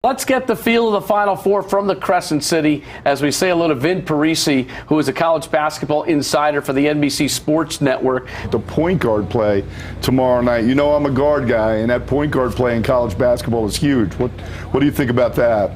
Let's get the feel of the Final Four from the Crescent City as we say hello to Vin Parise, who is a college basketball insider for the NBC Sports Network. The point guard play tomorrow night. You know I'm a guard guy, and that point guard play in college basketball is huge. What do you think about that?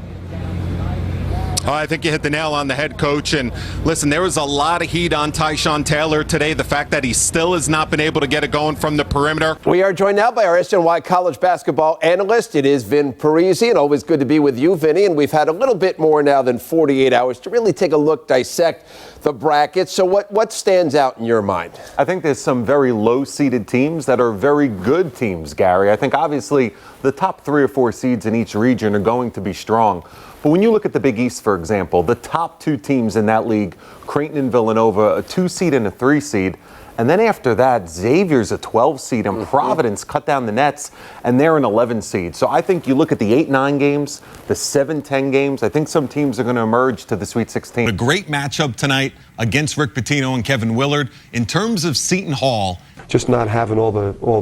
I think you hit the nail on the head, Coach. And listen, there was a lot of heat on Tyshawn Taylor today. The fact that he still has not been able to get it going from the perimeter. We are joined now by our SNY college basketball analyst. It is Vin Parise, and always good to be with you, Vinny. And we've had a little bit more now than 48 hours to really take a look, dissect the brackets. So what stands out in your mind? I think there's some very low-seeded teams that are very good teams, Gary. I think obviously the top 3 or 4 seeds in each region are going to be strong. But when you look at the Big East, for example, the top 2 teams in that league, Creighton and Villanova, a 2 seed and a 3 seed. And then after that, Xavier's a 12 seed and Providence cut down the nets and they're an 11 seed. So I think you look at the 8-9 games, the 7-10 games, I think some teams are going to emerge to the Sweet 16. A great matchup tonight against Rick Pitino and Kevin Willard. In terms of Seton Hall, just not having all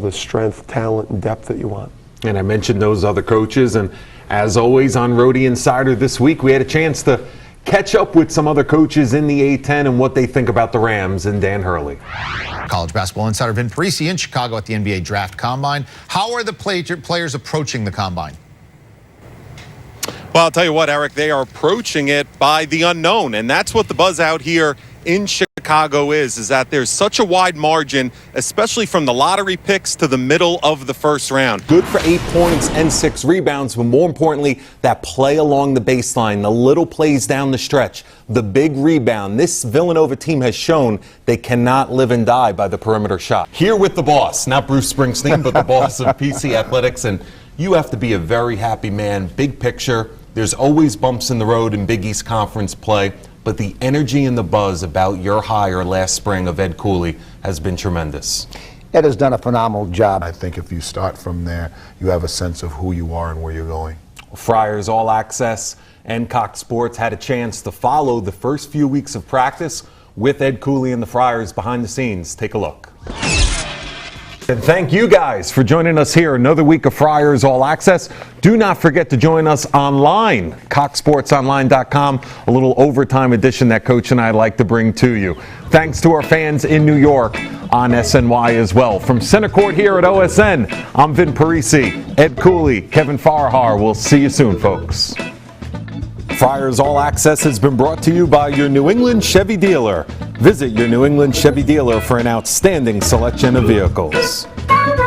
the strength, talent, and depth that you want. And I mentioned those other coaches, and as always on Roadie Insider this week, we had a chance to catch up with some other coaches in the A-10 and what they think about the Rams and Dan Hurley. College basketball insider Vin Parise in Chicago at the NBA Draft Combine. How are the players approaching the Combine? well, I'll tell you what, Eric, they are approaching it by the unknown. And that's what the buzz out here in Chicago is that there's such a wide margin, especially from the lottery picks to the middle of the first round. Good for 8 points and 6 rebounds, but more importantly, that play along the baseline, the little plays down the stretch, the big rebound. This Villanova team has shown they cannot live and die by the perimeter shot. Here with the boss, not Bruce Springsteen, but the boss of PC Athletics, and you have to be a very happy man. Big picture, there's always bumps in the road in Big East Conference play, but the energy and the buzz about your hire last spring of Ed Cooley has been tremendous. Ed has done a phenomenal job. I think if you start from there, you have a sense of who you are and where you're going. Friars All Access and Cox Sports had a chance to follow the first few weeks of practice with Ed Cooley and the Friars behind the scenes. Take a look. And thank you guys for joining us here. Another week of Friars All Access. Do not forget to join us online, coxsportsonline.com, a little overtime edition that Coach and I like to bring to you. Thanks to our fans in New York on SNY as well. From Center Court here at OSN, I'm Vin Parise, Ed Cooley, Kevin Farhar. We'll see you soon, folks. Friars All Access has been brought to you by your New England Chevy dealer. Visit your New England Chevy dealer for an outstanding selection of vehicles.